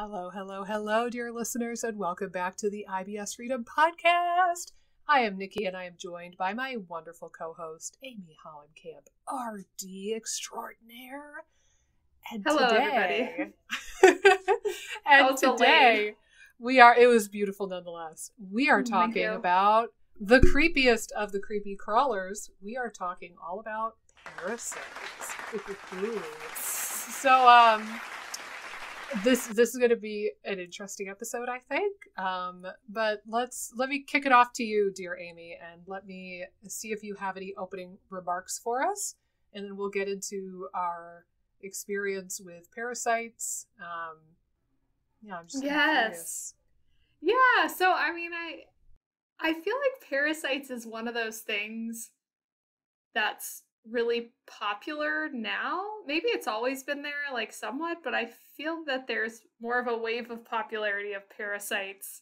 Hello, hello, hello, dear listeners, and welcome back to the IBS Freedom Podcast. I am Nikki, and I am joined by my wonderful co-host, Amy Hollenkamp, RD extraordinaire. And hello, today, everybody. and today, it was beautiful nonetheless. We are talking about the creepiest of the creepy crawlers. We are talking all about parasites. So, This is going to be an interesting episode, I think. But let me kick it off to you, dear Amy, and let me see if you have any opening remarks for us, and then we'll get into our experience with parasites. I'm just curious. Yeah. So I mean, I feel like parasites is one of those things that's really popular now. Maybe it's always been there, like somewhat, but I feel that there's more of a wave of popularity of parasites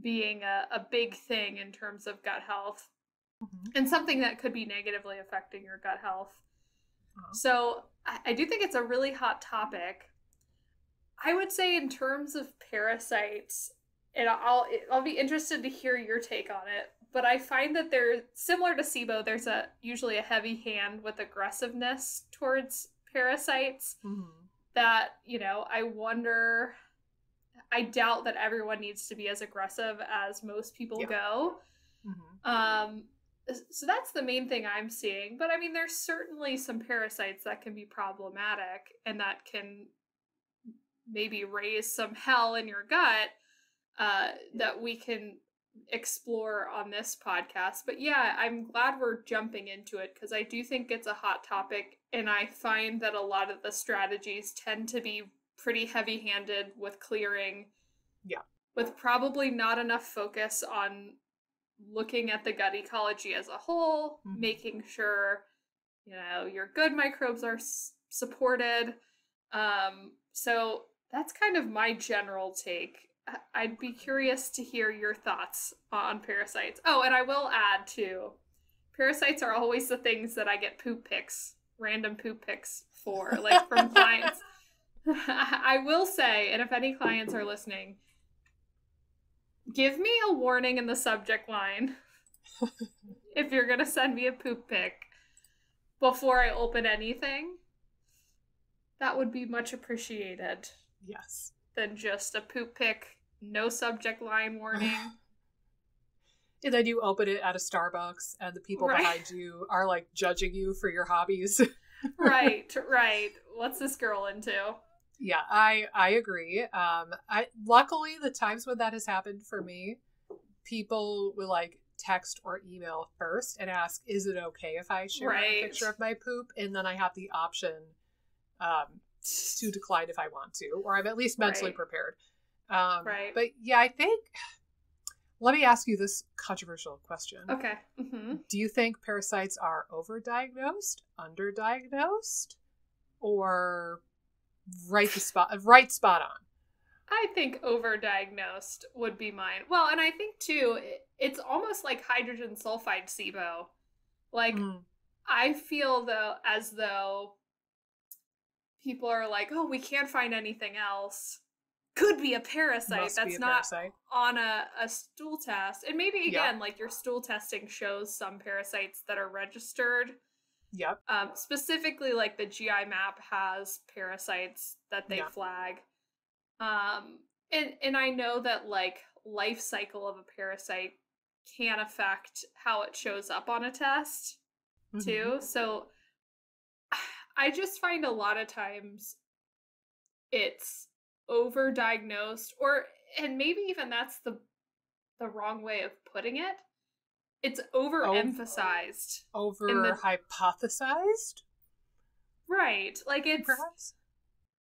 being a big thing in terms of gut health, and something that could be negatively affecting your gut health. So I do think it's a really hot topic. I would say in terms of parasites, and I'll be interested to hear your take on it, but I find that they're similar to SIBO. There's usually a heavy hand with aggressiveness towards parasites that, I wonder, I doubt that everyone needs to be as aggressive as most people go. So that's the main thing I'm seeing. But I mean, there's certainly some parasites that can be problematic and that can maybe raise some hell in your gut that we can explore on this podcast. But yeah, I'm glad we're jumping into it because I do think it's a hot topic, and I find that a lot of the strategies tend to be pretty heavy-handed with clearing, with probably not enough focus on looking at the gut ecology as a whole, making sure your good microbes are supported. So that's kind of my general take. I'd be curious to hear your thoughts on parasites. Oh, and I will add too, parasites are always the things that I get random poop pics for, like from clients. I will say, and if any clients are listening, give me a warning in the subject line if you're going to send me a poop pic before I open anything. That would be much appreciated. Yes. Than just a poop pic, no subject line warning. And then you open it at a Starbucks and the people behind you are like judging you for your hobbies. Right. What's this girl into? Yeah, I agree. Luckily, the times when that has happened for me, people will like text or email first and ask, is it okay if I share a picture of my poop? And then I have the option to decline if I want to, or I'm at least mentally prepared. But yeah, I think, let me ask you this controversial question. Okay. Do you think parasites are overdiagnosed, underdiagnosed, or right spot on? I think overdiagnosed would be mine. Well, and I think too, it's almost like hydrogen sulfide SIBO. Like, I feel as though people are like, oh, we can't find anything else. Could be a parasite that's not on a stool test. And maybe, again, like your stool testing shows some parasites that are registered. Yep. Specifically, like the GI map has parasites that they flag. And I know that, like, life cycle of a parasite can affect how it shows up on a test, too. So I just find a lot of times it's overdiagnosed, and maybe even that's the wrong way of putting it. It's overemphasized. Over-hypothesized? Right. Like perhaps?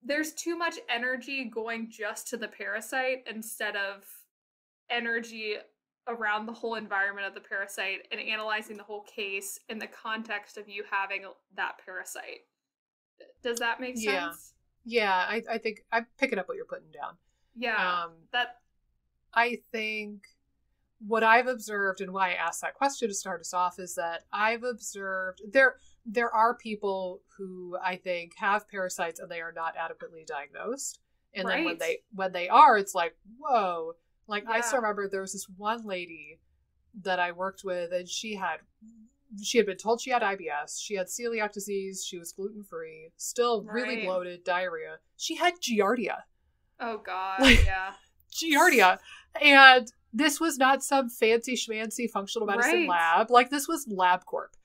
There's too much energy going just to the parasite instead of energy around the whole environment of the parasite and analyzing the whole case in the context of you having that parasite. Does that make sense? Yeah, I think I'm picking up what you're putting down. Yeah. I think what I've observed, and why I asked that question to start us off, is that I've observed there are people who I think have parasites and they are not adequately diagnosed. And then when they are, it's like, whoa. Like, I still remember there was this one lady that I worked with, and she had been told she had IBS. She had celiac disease. She was gluten-free, still really bloated, diarrhea. She had Giardia. Oh, God, Giardia. And this was not some fancy schmancy functional medicine lab. Like, this was LabCorp.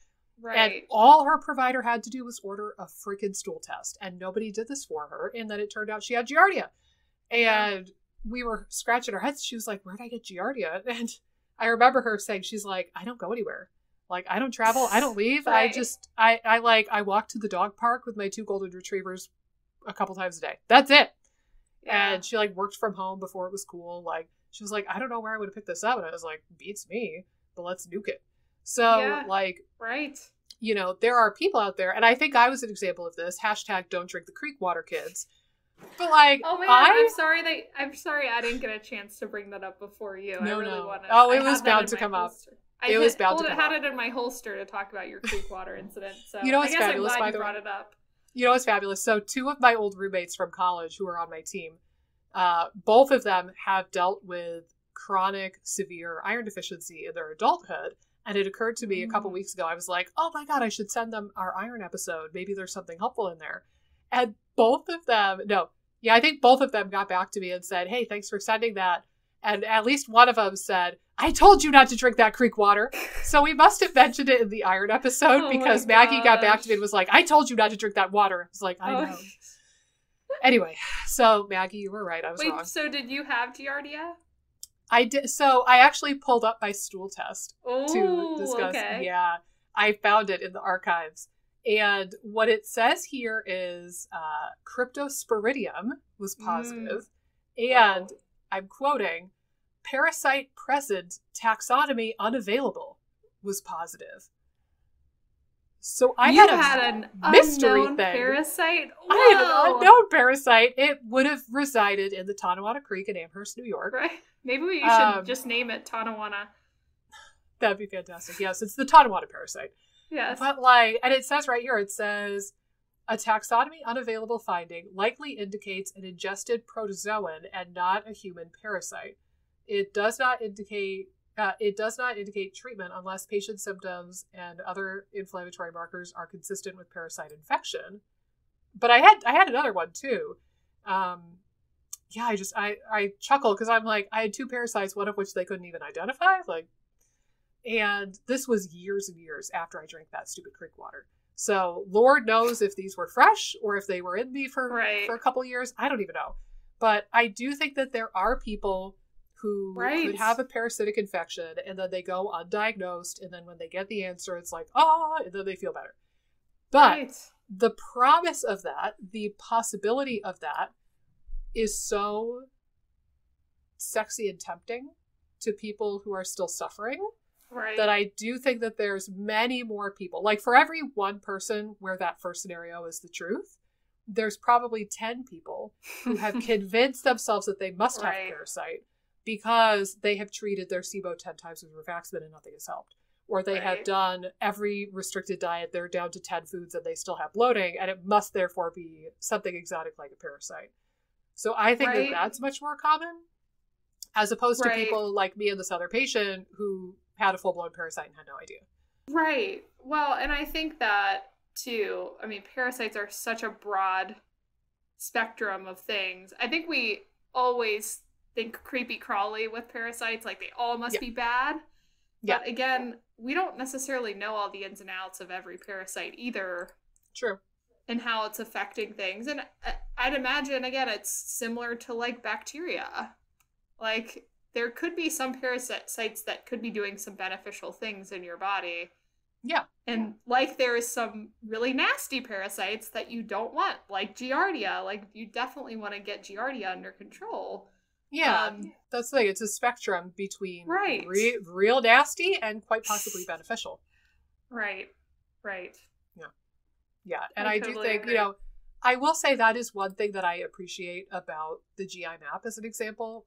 Right. And all her provider had to do was order a freaking stool test. And nobody did this for her. And then it turned out she had Giardia. And we were scratching our heads. She was like, where did I get Giardia? And I remember her saying, she's like, I don't go anywhere. Like, I don't travel. I don't leave. I walk to the dog park with my 2 golden retrievers a couple times a day. That's it. Yeah. And she like worked from home before it was cool. Like, she was like, I don't know where I would have picked this up. And I was like, beats me, but let's nuke it. So you know, there are people out there, and I think I was an example of this. # don't drink the creek water, kids. But like, oh man, I'm sorry I didn't get a chance to bring that up before you. I really wanted. Oh, it was bound to come up. I had it in my holster to talk about your creek water incident. So you know what's fabulous, I'm glad by you the way? Brought it up. You know what's fabulous? So 2 of my old roommates from college who are on my team, both of them have dealt with chronic, severe iron deficiency in their adulthood. And it occurred to me a couple weeks ago, I was like, oh my God, I should send them our iron episode. Maybe there's something helpful in there. And I think both of them got back to me and said, hey, thanks for sending that. And at least one of them said, I told you not to drink that creek water. So we must have mentioned it in the iron episode because Maggie got back to me and was like, I told you not to drink that water. I was like, I know. Anyway, so Maggie, you were right. I was wrong. So did you have Giardia? I did. So I actually pulled up my stool test to discuss. Okay. Yeah, I found it in the archives. And what it says here is cryptosporidium was positive. And I'm quoting, parasite present, taxonomy unavailable was positive. So I had an mystery thing. Parasite? Whoa. I had an unknown parasite. It would have resided in the Tonawanda Creek in Amherst, New York. Right. Maybe we should just name it Tonawanda. That'd be fantastic. Yes, it's the Tonawanda parasite. Yes. But and it says right here, it says, a taxonomy unavailable finding likely indicates an ingested protozoan and not a human parasite. It does not indicate treatment unless patient symptoms and other inflammatory markers are consistent with parasite infection. But I had another one too. I chuckle because I'm like, I had 2 parasites, one of which they couldn't even identify. And this was years and years after I drank that stupid creek water. So Lord knows if these were fresh or if they were in me for a couple years. I don't even know. But I do think that there are people who could have a parasitic infection and then they go undiagnosed. And then when they get the answer, it's like, and then they feel better. But the promise of that, the possibility of that is so sexy and tempting to people who are still suffering that I do think that there's many more people. Like, for every one person where that first scenario is the truth, there's probably 10 people who have convinced themselves that they must have a parasite because they have treated their SIBO 10 times with rifaximin and nothing has helped. Or they have done every restricted diet, they're down to 10 foods and they still have bloating, and it must therefore be something exotic like a parasite. So I think that that's much more common, as opposed to people like me and this other patient who had a full-blown parasite and had no idea. Right. Well, and I think that, too, I mean, parasites are such a broad spectrum of things. I think we always think creepy crawly with parasites, like they all must be bad. But again, we don't necessarily know all the ins and outs of every parasite either. True. And how it's affecting things. And I'd imagine, again, it's similar to like bacteria. Like, there could be some parasites that could be doing some beneficial things in your body. Yeah. And like there is some really nasty parasites that you don't want, like Giardia. Like, you definitely want to get Giardia under control. Yeah, that's the thing. It's a spectrum between real nasty and quite possibly beneficial. Right. Yeah. And I totally do think, agree. I will say that is one thing that I appreciate about the GI map as an example.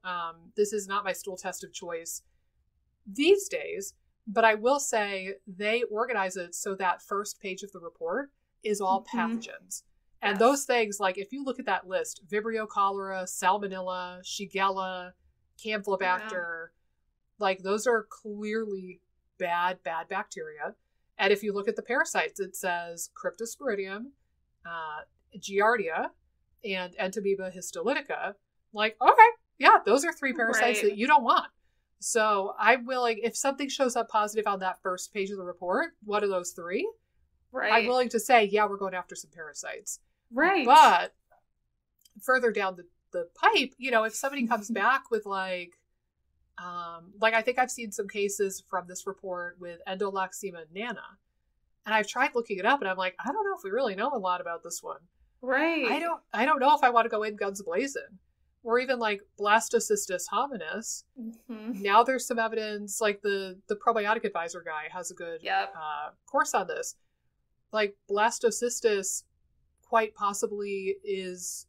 This is not my stool test of choice these days, but I will say they organize it so that first page of the report is all pathogens. And those things, like if you look at that list, Vibrio cholera, Salmonella, Shigella, Campylobacter, like those are clearly bad bacteria. And if you look at the parasites, it says Cryptosporidium, Giardia, and Entamoeba histolytica. Like, okay, yeah, those are 3 parasites that you don't want. So I'm willing, if something shows up positive on that first page of the report, one of those 3, I'm willing to say, yeah, we're going after some parasites. Right. But further down the pipe, you know, if somebody comes back with like I think I've seen some cases from this report with Endolaxima nana, and I've tried looking it up, and I'm like, I don't know if we really know a lot about this one. Right. I don't know if I want to go in guns blazing. Or even like Blastocystis hominis. Mm-hmm. Now there's some evidence, like the probiotic advisor guy has a good course on this. Like Blastocystis quite possibly is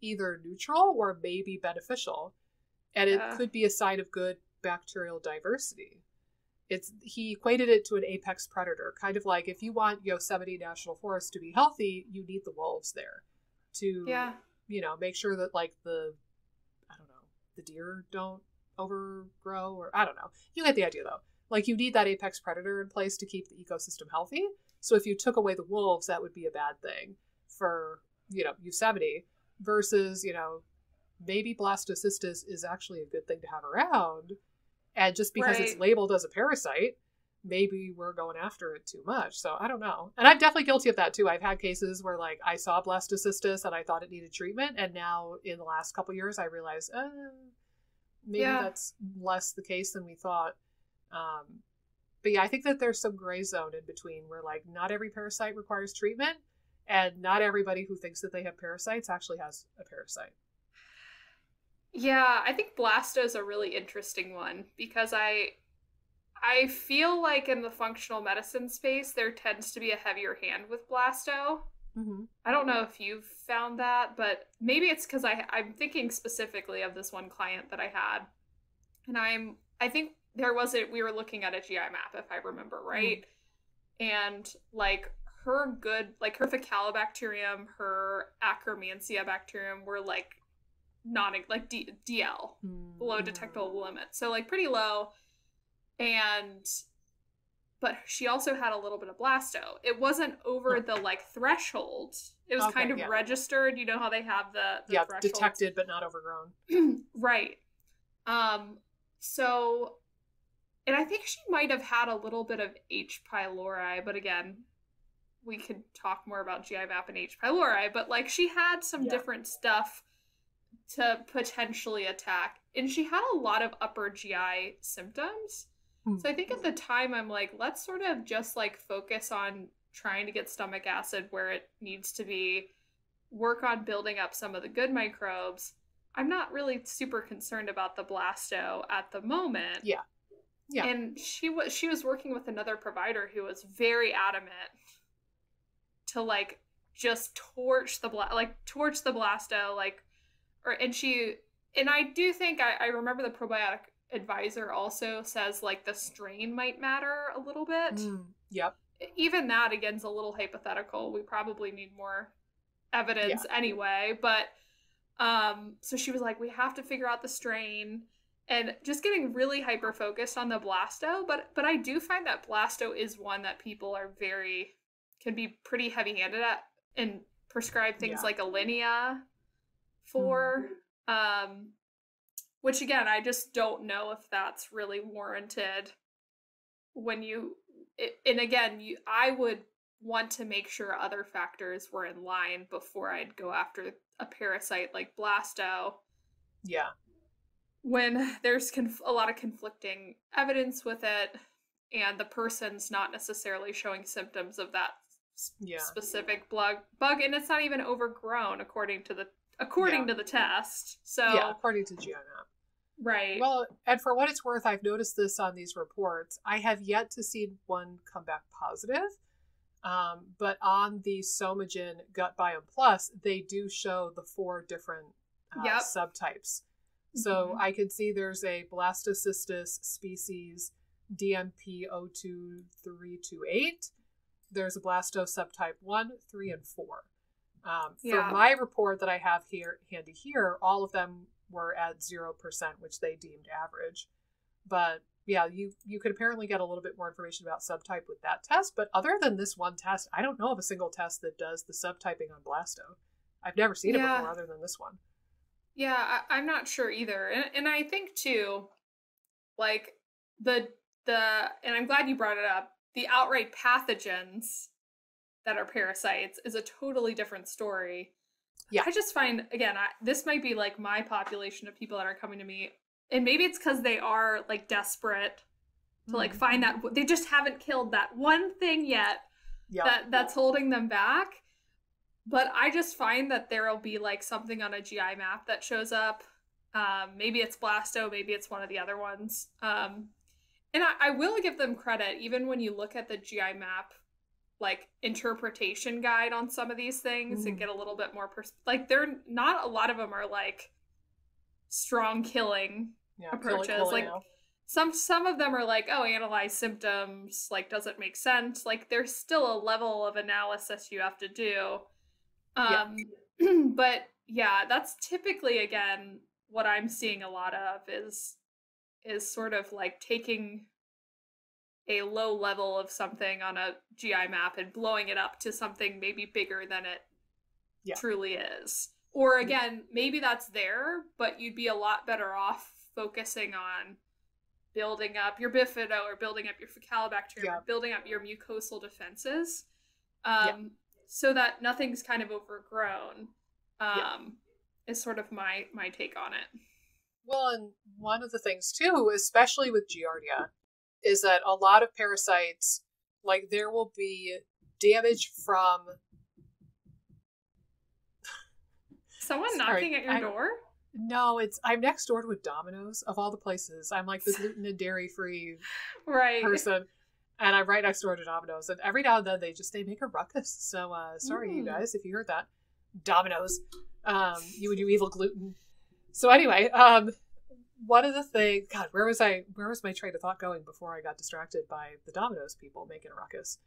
either neutral or maybe beneficial. And it could be a sign of good bacterial diversity. He equated it to an apex predator, kind of like if you want Yosemite National Forest to be healthy, you need the wolves there to make sure that like the deer don't overgrow, or I don't know. You get the idea though. Like you need that apex predator in place to keep the ecosystem healthy. So if you took away the wolves, that would be a bad thing for, Yosemite versus, maybe Blastocystis is actually a good thing to have around. And just because it's labeled as a parasite, maybe we're going after it too much. So I don't know. And I'm definitely guilty of that too. I've had cases where like I saw Blastocystis and I thought it needed treatment. And now in the last couple years, I realized maybe that's less the case than we thought. But yeah, I think that there's some gray zone in between where like not every parasite requires treatment and not everybody who thinks that they have parasites actually has a parasite. Yeah, I think Blasto is a really interesting one because I feel like in the functional medicine space, there tends to be a heavier hand with Blasto. Mm-hmm. I don't know if you've found that, but maybe it's because I'm thinking specifically of this one client that I had. And I think we were looking at a GI map, if I remember right. Mm-hmm. And like her Faecalibacterium, her Akkermansia bacterium were like DL, below detectable limit. So like pretty low. But she also had a little bit of Blasto. It wasn't over the like threshold. It was kind of registered. You know how they have the threshold? Detected but not overgrown. Right. So, and I think she might have had a little bit of H. pylori, but again, we could talk more about GI map and H. pylori, but like she had some different stuff to potentially attack. And she had a lot of upper GI symptoms. So I think at the time I'm like, let's sort of just like focus on trying to get stomach acid where it needs to be, work on building up some of the good microbes. I'm not really super concerned about the Blasto at the moment. Yeah. Yeah. And she was working with another provider who was very adamant to like just torch the Blasto, like, and I do think I remember the probiotic advisor also says like the strain might matter a little bit. Yep. Even that again's a little hypothetical. We probably need more evidence anyway, but so she was like, we have to figure out the strain, and just getting really hyper focused on the Blasto, but I do find that Blasto is one that people can be pretty heavy handed at and prescribe things like Alinea for. Which again, I just don't know if that's really warranted I would want to make sure other factors were in line before I'd go after a parasite like Blasto. Yeah. When there's a lot of conflicting evidence with it and the person's not necessarily showing symptoms of that specific bug, and it's not even overgrown according to the test. So according to GI map. Right. Well, and for what it's worth, I've noticed this on these reports. I have yet to see one come back positive. But on the Psomagen Gut Biome Plus, they do show the 4 different subtypes. So I can see there's a Blastocystis species DMP02328. There's a Blasto subtype 1, 3, and 4. For my report that I have here handy here, all of them were at 0%, which they deemed average. But yeah, you could apparently get a little bit more information about subtype with that test. But other than this one test, I don't know of a single test that does the subtyping on Blasto. I've never seen it before other than this one. Yeah, I'm not sure either. And I think too, like the and I'm glad you brought it up, the outright pathogens that are parasites is a totally different story. Yeah. I just find, again, this might be like my population of people that are coming to me, and maybe it's because they are like desperate to like find that, they just haven't killed that one thing yet that's holding them back. But I just find that there'll be like something on a GI map that shows up. Maybe it's Blasto, maybe it's one of the other ones. And I will give them credit, even when you look at the GI map, like interpretation guide on some of these things and get a little bit more like they're not, a lot of them are like strong killing approaches. Like some of them are like, oh, analyze symptoms, like does it make sense? Like there's still a level of analysis you have to do. But yeah, that's typically, again, what I'm seeing a lot of is sort of like taking a low level of something on a GI map and blowing it up to something maybe bigger than it truly is. Or again, maybe that's there, but you'd be a lot better off focusing on building up your bifido or building up your Faecalibacterium or building up your mucosal defenses. So that nothing's kind of overgrown, is sort of my take on it. Well, and one of the things too, especially with Giardia, is that a lot of parasites, like there will be damage from... Someone knocking at your door? No, I'm next door to a Domino's, of all the places. I'm like the gluten and dairy-free person. And I'm right next door to Domino's. And every now and then they make a ruckus. So sorry, you guys, if you heard that. Domino's. You and your evil gluten. So anyway, one of the things... God, where was my train of thought going before I got distracted by the Domino's people making a ruckus?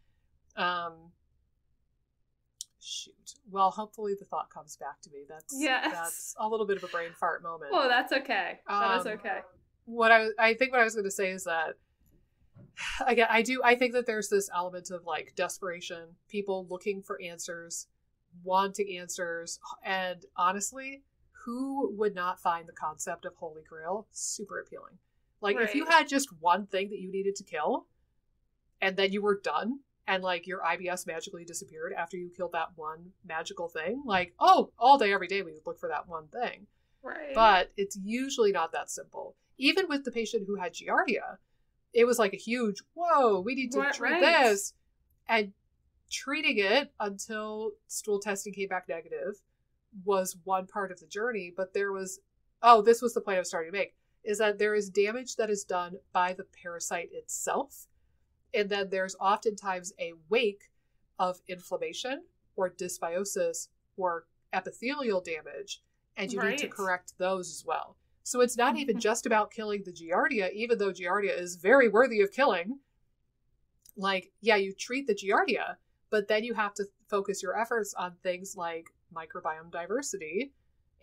Shoot. Well, hopefully the thought comes back to me. That's a little bit of a brain fart moment. Oh, that's okay. That is okay. I think what I was going to say is that, again, I think that there's this element of like desperation, people looking for answers, wanting answers, and honestly, who would not find the concept of Holy Grail super appealing? Like, if you had just one thing that you needed to kill, and then you were done, and like your IBS magically disappeared after you killed that one magical thing, like, oh, all day, every day we would look for that one thing. Right. But it's usually not that simple. Even with the patient who had Giardia, it was like a huge, whoa, we need to treat this. And treating it until stool testing came back negative was one part of the journey. But there was, this was the point I was starting to make, is that there is damage that is done by the parasite itself. And then there's oftentimes a wake of inflammation or dysbiosis or epithelial damage. And you need to correct those as well. So it's not even just about killing the Giardia, even though Giardia is very worthy of killing. Like, yeah, you treat the Giardia, but then you have to focus your efforts on things like microbiome diversity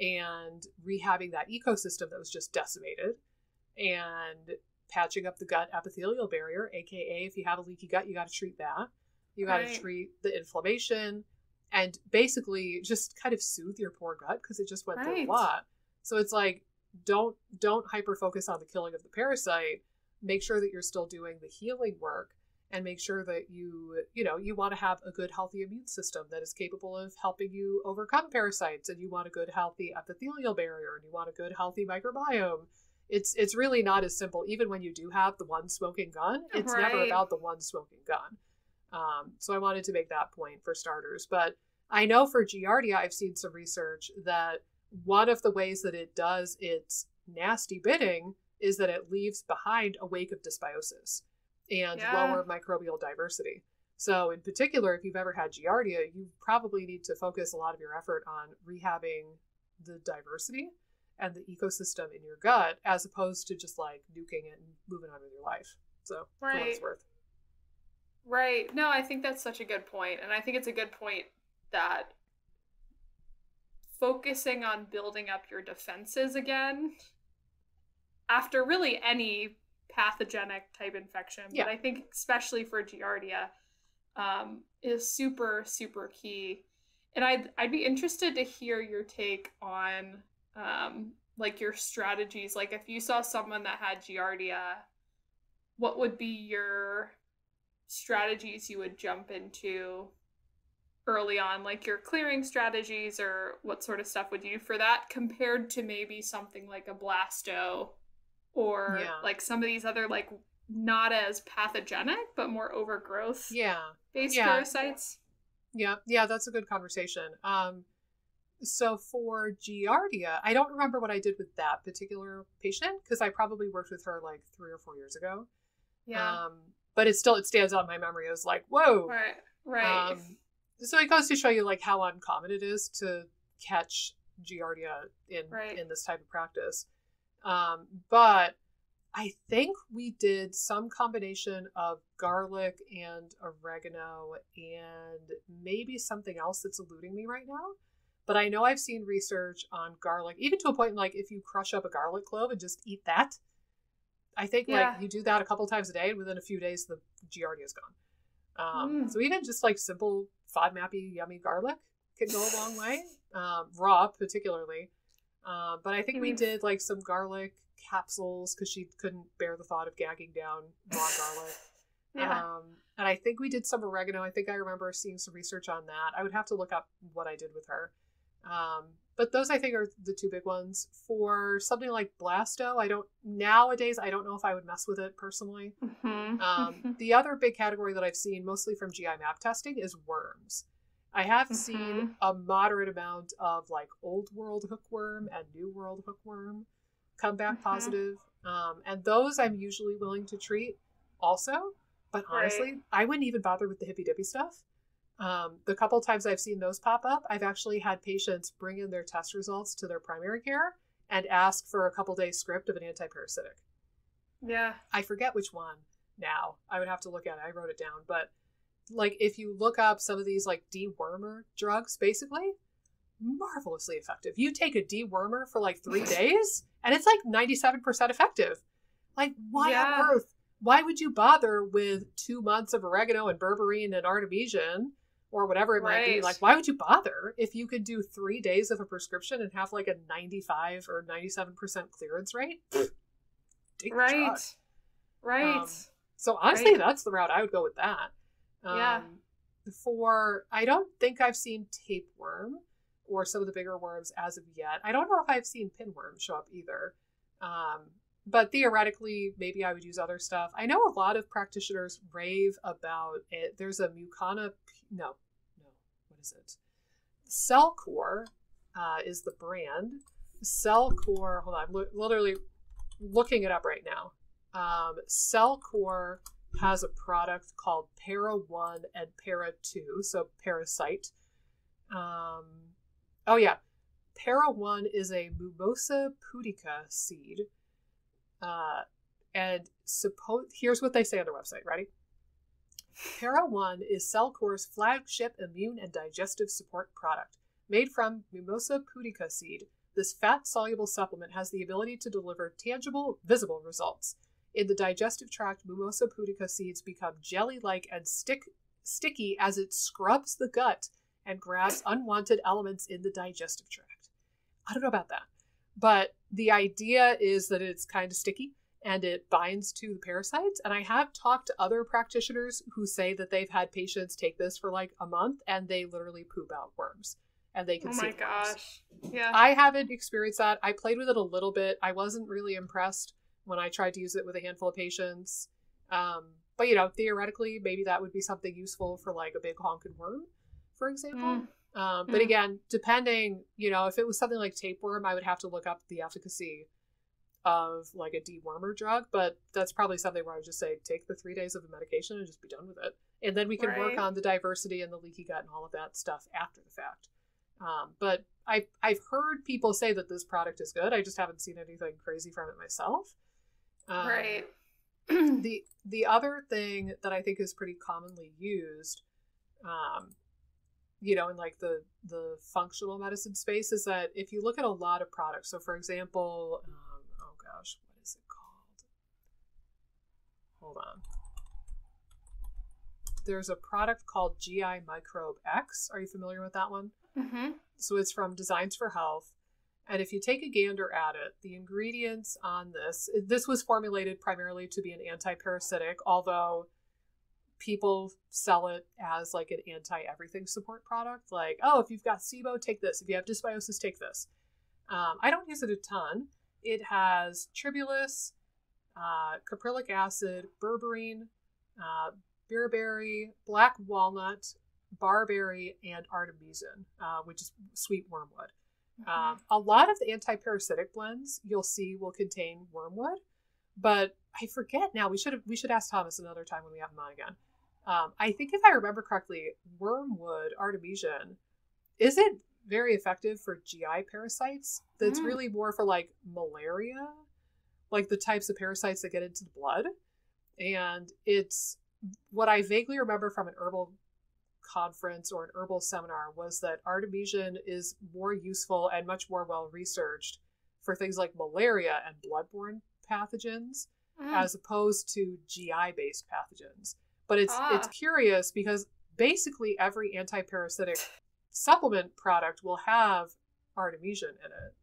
and rehabbing that ecosystem that was just decimated and patching up the gut epithelial barrier, aka if you have a leaky gut, you got to treat that. You got to treat the inflammation and basically just kind of soothe your poor gut because it just went through a lot. So it's like, don't hyper focus on the killing of the parasite. Make sure that you're still doing the healing work and make sure that you want to have a good, healthy immune system that is capable of helping you overcome parasites, and you want a good, healthy epithelial barrier, and you want a good, healthy microbiome. It's really not as simple. Even when you do have the one smoking gun, it's never about the one smoking gun. So I wanted to make that point for starters. But I know for Giardia, I've seen some research that one of the ways that it does its nasty bidding is that it leaves behind a wake of dysbiosis and lower microbial diversity. So in particular, if you've ever had Giardia, you probably need to focus a lot of your effort on rehabbing the diversity and the ecosystem in your gut, as opposed to just like nuking it and moving on with your life. So for what it's worth. Right. No, I think that's such a good point. And I think it's a good point that focusing on building up your defenses again after really any pathogenic type infection. Yeah. But I think especially for Giardia is super, super key. And I'd be interested to hear your take on like your strategies. Like if you saw someone that had Giardia, what would be your strategies you would jump into early on, like your clearing strategies, or what sort of stuff would you do for that compared to maybe something like a blasto or like some of these other like not as pathogenic but more overgrowth based parasites? Yeah, that's a good conversation. So for Giardia, I don't remember what I did with that particular patient because I probably worked with her like 3 or 4 years ago. But it stands out in my memory as like, whoa. Right. So it goes to show you like how uncommon it is to catch Giardia in this type of practice. But I think we did some combination of garlic and oregano and maybe something else that's eluding me right now. But I know I've seen research on garlic, even to a point like if you crush up a garlic clove and just eat that, I think like you do that a couple times a day and within a few days the Giardia is gone. So even just like simple FODMAPy yummy garlic can go a long way, raw particularly. But I think we did like some garlic capsules because she couldn't bear the thought of gagging down raw garlic. And I think we did some oregano. I think I remember seeing some research on that. I would have to look up what I did with her. But those I think are the two big ones. For something like blasto, nowadays I don't know if I would mess with it personally. The other big category that I've seen mostly from GI map testing is worms. I have seen a moderate amount of like old world hookworm and new world hookworm come back positive. And those I'm usually willing to treat also. But honestly, I wouldn't even bother with the hippy dippy stuff. The couple times I've seen those pop up, I've actually had patients bring in their test results to their primary care and ask for a couple days script of an antiparasitic. I forget which one now. I would have to look at it. I wrote it down. But like if you look up some of these like dewormer drugs, basically, marvelously effective. You take a dewormer for like 3 days and it's like 97% effective. Like why on earth? Why would you bother with 2 months of oregano and berberine and artemisian or whatever it might be? Like, why would you bother if you could do 3 days of a prescription and have like a 95 or 97% clearance rate? Take the drug. So honestly, that's the route I would go with that. I don't think I've seen tapeworm or some of the bigger worms as of yet. I don't know if I've seen pinworm show up either. But theoretically, maybe I would use other stuff. I know a lot of practitioners rave about it. There's a what is it? Cellcore is the brand. Cellcore, hold on, I'm literally looking it up right now. Cellcore has a product called Para 1 and Para 2, so Parasite. Para 1 is a Mimosa pudica seed. Here's what they say on their website. Ready? Para 1 is Cellcore's flagship immune and digestive support product. Made from Mimosa pudica seed, this fat-soluble supplement has the ability to deliver tangible, visible results. In the digestive tract, Mimosa pudica seeds become jelly-like and sticky as it scrubs the gut and grabs unwanted elements in the digestive tract. I don't know about that. But the idea is that it's kind of sticky and it binds to the parasites. And I have talked to other practitioners who say that they've had patients take this for like a month and they literally poop out worms. And they can see worms. Oh my gosh. Yeah. I haven't experienced that. I played with it a little bit. I wasn't really impressed when I tried to use it with a handful of patients. But theoretically, maybe that would be something useful for like a big honking worm, for example. But again, depending, if it was something like tapeworm, I would have to look up the efficacy of like a dewormer drug. But that's probably something where I would just say, take the 3 days of the medication and just be done with it. And then we can work on the diversity and the leaky gut and all of that stuff after the fact. But I've heard people say that this product is good. I just haven't seen anything crazy from it myself. The other thing that I think is pretty commonly used, you know, in like the functional medicine space, is that if you look at a lot of products, so for example, oh gosh, what is it called? Hold on. There's a product called GI Microbe X. Are you familiar with that one? Mm-hmm. So it's from Designs for Health. And if you take a gander at it, the ingredients on this was formulated primarily to be an anti-parasitic, although people sell it as like an anti-everything support product. Like, oh, if you've got SIBO, take this. If you have dysbiosis, take this. I don't use it a ton. It has tribulus, caprylic acid, berberine, beerberry, black walnut, barberry, and artemisian, which is sweet wormwood. Mm-hmm. A lot of the anti-parasitic blends you'll see will contain wormwood, but I forget now. We should ask Thomas another time when we have him on again. I think if I remember correctly, wormwood, artemisian, isn't very effective for GI parasites. That's really more for like malaria, like the types of parasites that get into the blood. And it's what I vaguely remember from an herbal conference or an herbal seminar was that artemisian is more useful and much more well researched for things like malaria and bloodborne pathogens as opposed to GI based pathogens. But it's curious because basically every anti-parasitic supplement product will have artemisian in it.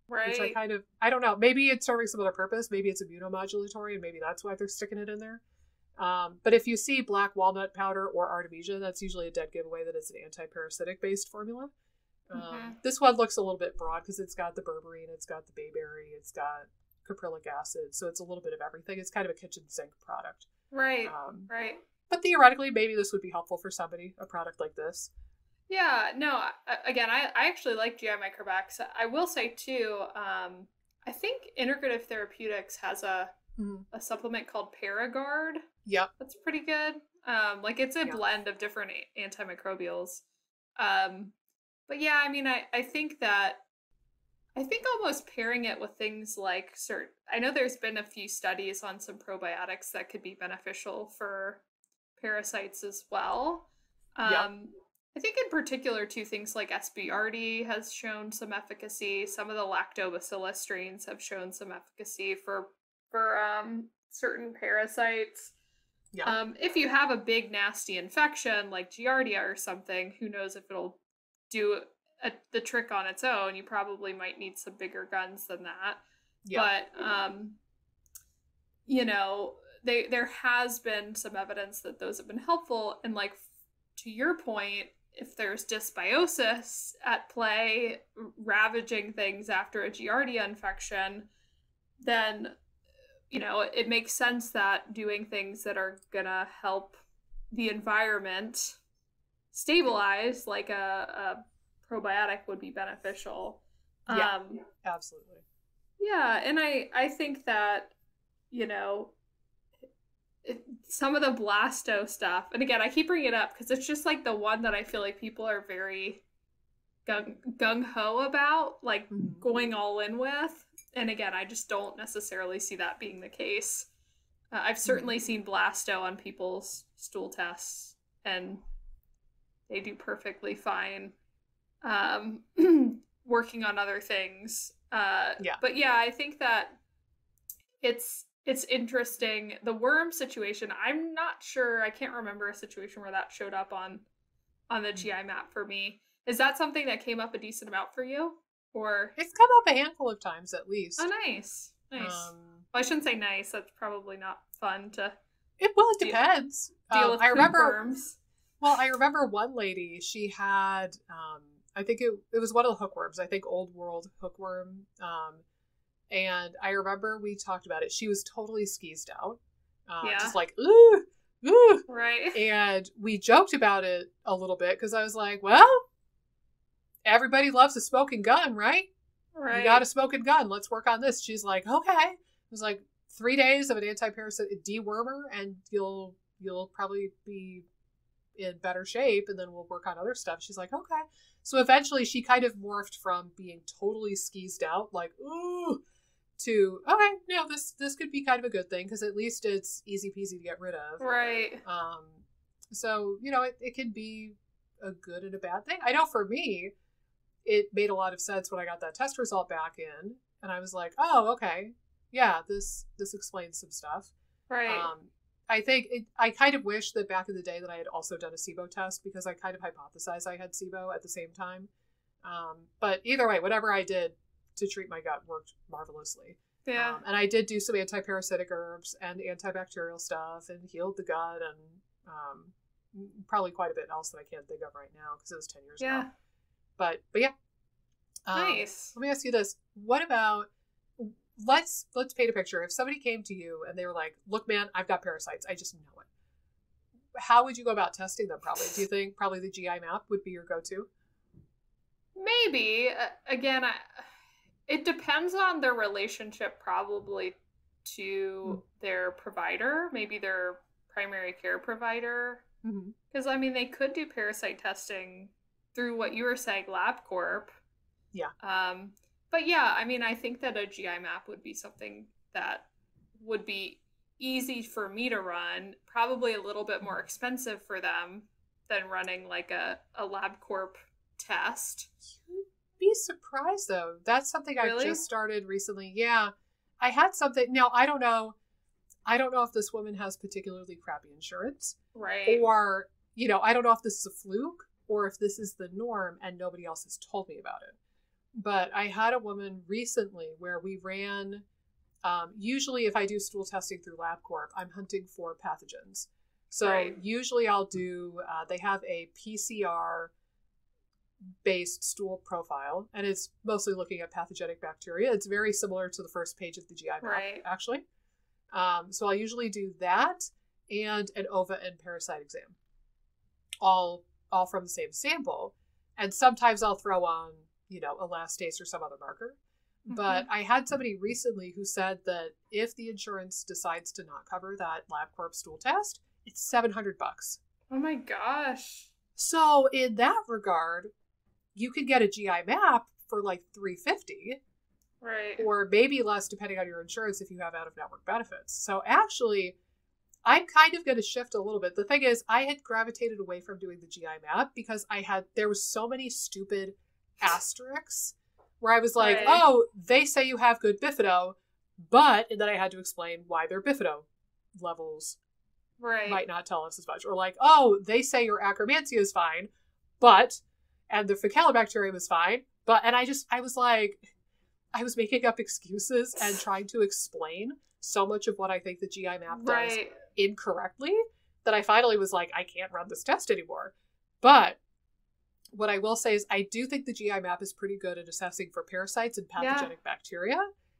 Right. Which I don't know. Maybe it's serving some other purpose. Maybe it's immunomodulatory and maybe that's why they're sticking it in there. But if you see black walnut powder or artemisian, that's usually a dead giveaway that it's an anti-parasitic based formula. This one looks a little bit broad because it's got the berberine, it's got the bayberry, it's got caprylic acid, so it's a little bit of everything. It's kind of a kitchen sink product. Right, right. But theoretically, maybe this would be helpful for somebody, a product like this. Yeah, no, again, I actually like GI Microbe X. I will say, too, I think Integrative Therapeutics has a supplement called Paragard. Yep. That's pretty good. Like, it's a blend of different antimicrobials. But yeah, I mean, I think almost pairing it with things like I know there's been a few studies on some probiotics that could be beneficial for parasites as well. I think in particular, too, things like Giardia has shown some efficacy. Some of the lactobacillus strains have shown some efficacy for certain parasites. Yeah. If you have a big nasty infection like Giardia or something, who knows if it'll do the trick on its own. You probably might need some bigger guns than that. Yeah. But you know, there has been some evidence that those have been helpful. And like to your point, if there's dysbiosis at play, ravaging things after a Giardia infection, then, you know, it makes sense that doing things that are gonna help the environment stabilize, like a probiotic, would be beneficial. Yeah, absolutely. Yeah, and I think that, you know, some of the blasto stuff, and again, I keep bringing it up because it's just like the one that I feel like people are very gung-ho about, like going all in with. And again, I just don't necessarily see that being the case. I've certainly seen blasto on people's stool tests, and they do perfectly fine working on other things. But yeah, I think that it's interesting. The worm situation, I'm not sure. I can't remember a situation where that showed up on the GI map for me. Is that something that came up a decent amount for you? Or it's come up a handful of times at least. Oh, nice. Well, I shouldn't say nice. That's probably not fun to. It depends. Deal with worms. Well, I remember one lady. She had, I think it was one of the hookworms. I think Old World hookworm. And I remember we talked about it. She was totally skeezed out. Just like, ooh. Right. And we joked about it a little bit because I was like, well, everybody loves a smoking gun, right? Right. You got a smoking gun. Let's work on this. She's like, okay. It was like 3 days of an anti-parasitic dewormer and you'll probably be in better shape, and then we'll work on other stuff. She's like, okay. So eventually she kind of morphed from being totally skeezed out, like, ooh, to, okay, no, this could be kind of a good thing because at least it's easy peasy to get rid of. Right. So, you know, it can be a good and a bad thing. I know for me, it made a lot of sense when I got that test result back in, and I was like, oh, okay, yeah, this explains some stuff. Right. I think I kind of wish that back in the day that I had also done a SIBO test, because I kind of hypothesized I had SIBO at the same time. But either way, whatever I did to treat my gut worked marvelously. Yeah. And I did do some anti-parasitic herbs and antibacterial stuff and healed the gut and probably quite a bit else that I can't think of right now because it was 10 years ago. But yeah. Nice. Let me ask you this. What about, let's paint a picture. If somebody came to you and they were like, look, man, I've got parasites. I just know it. How would you go about testing them probably? Do you think probably the GI map would be your go-to? Maybe. Again, it depends on their relationship probably to their provider, maybe their primary care provider. Because, I mean, they could do parasite testing through what you were saying, LabCorp. Yeah. But yeah, I mean, I think that a GI map would be something that would be easy for me to run, probably a little bit more expensive for them than running like a LabCorp test. You'd be surprised though. That's something I've just started recently. Yeah. I had something. Now, I don't know if this woman has particularly crappy insurance. Right. Or, you know, I don't know if this is a fluke or if this is the norm and nobody else has told me about it. But I had a woman recently where we ran, usually if I do stool testing through LabCorp, I'm hunting for pathogens. So usually I'll do, they have a PCR based stool profile, and it's mostly looking at pathogenic bacteria. It's very similar to the first page of the GI map, actually. So I'll usually do that and an ova and parasite exam, all from the same sample. And sometimes I'll throw on, you know, elastase or some other marker. But I had somebody recently who said that if the insurance decides to not cover that LabCorp stool test, it's $700. Oh my gosh. So in that regard, you could get a GI map for like $350. Right. Or maybe less depending on your insurance if you have out-of-network benefits. So actually, I'm kind of going to shift a little bit. The thing is, I had gravitated away from doing the GI map because there was so many stupid asterisks where I was like, oh, they say you have good bifido, but, and then I had to explain why their bifido levels might not tell us as much. Or like, oh, they say your Akkermansia is fine, but, and the Faecalibacterium is fine, but, and I was like, I was making up excuses and trying to explain so much of what I think the GI map does incorrectly that I finally was like, I can't run this test anymore. But what I will say is I do think the GI map is pretty good at assessing for parasites and pathogenic bacteria.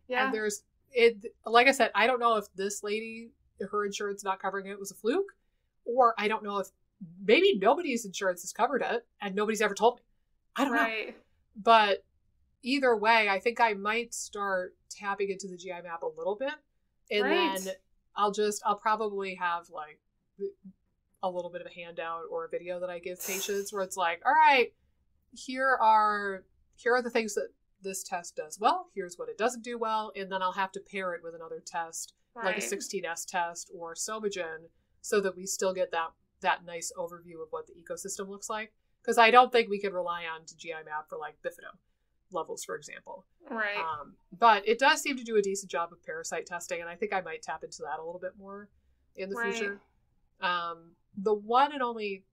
Yeah. And like I said, I don't know if this lady, her insurance not covering it was a fluke, or I don't know if maybe nobody's insurance has covered it and nobody's ever told me. I don't know. But either way, I think I might start tapping into the GI map a little bit. And then I'll probably have like a little bit of a handout or a video that I give patients where it's like, all right, here are the things that this test does well. Here's what it doesn't do well. And then I'll have to pair it with another test, like a 16S test or Psomagen, so that we still get that nice overview of what the ecosystem looks like. Because I don't think we can rely on GI map for like bifido levels, for example. But it does seem to do a decent job of parasite testing, and I think I might tap into that a little bit more in the future. The one and only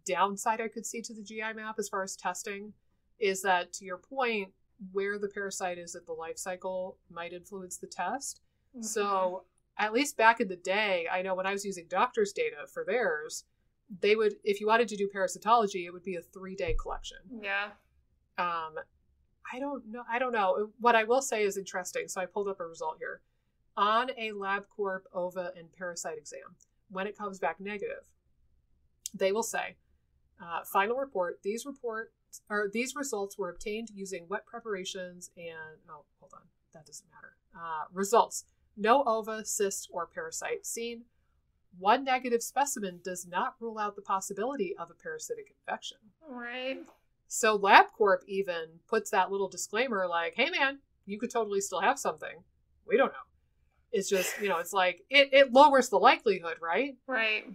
downside I could see to the GI map as far as testing is that, to your point, where the parasite is at the life cycle might influence the test. So at least back in the day, I know when I was using doctors' data for theirs, they would, if you wanted to do parasitology, it would be a 3-day collection. I don't know. What I will say is interesting. So I pulled up a result here. On a LabCorp ova and parasite exam, when it comes back negative, they will say, final report, these results were obtained using wet preparations and, oh, hold on, that doesn't matter. Results, no ova, cyst, or parasite seen. One negative specimen does not rule out the possibility of a parasitic infection. So LabCorp even puts that little disclaimer like, hey man, you could totally still have something. We don't know. It's just, it's like, it lowers the likelihood, right?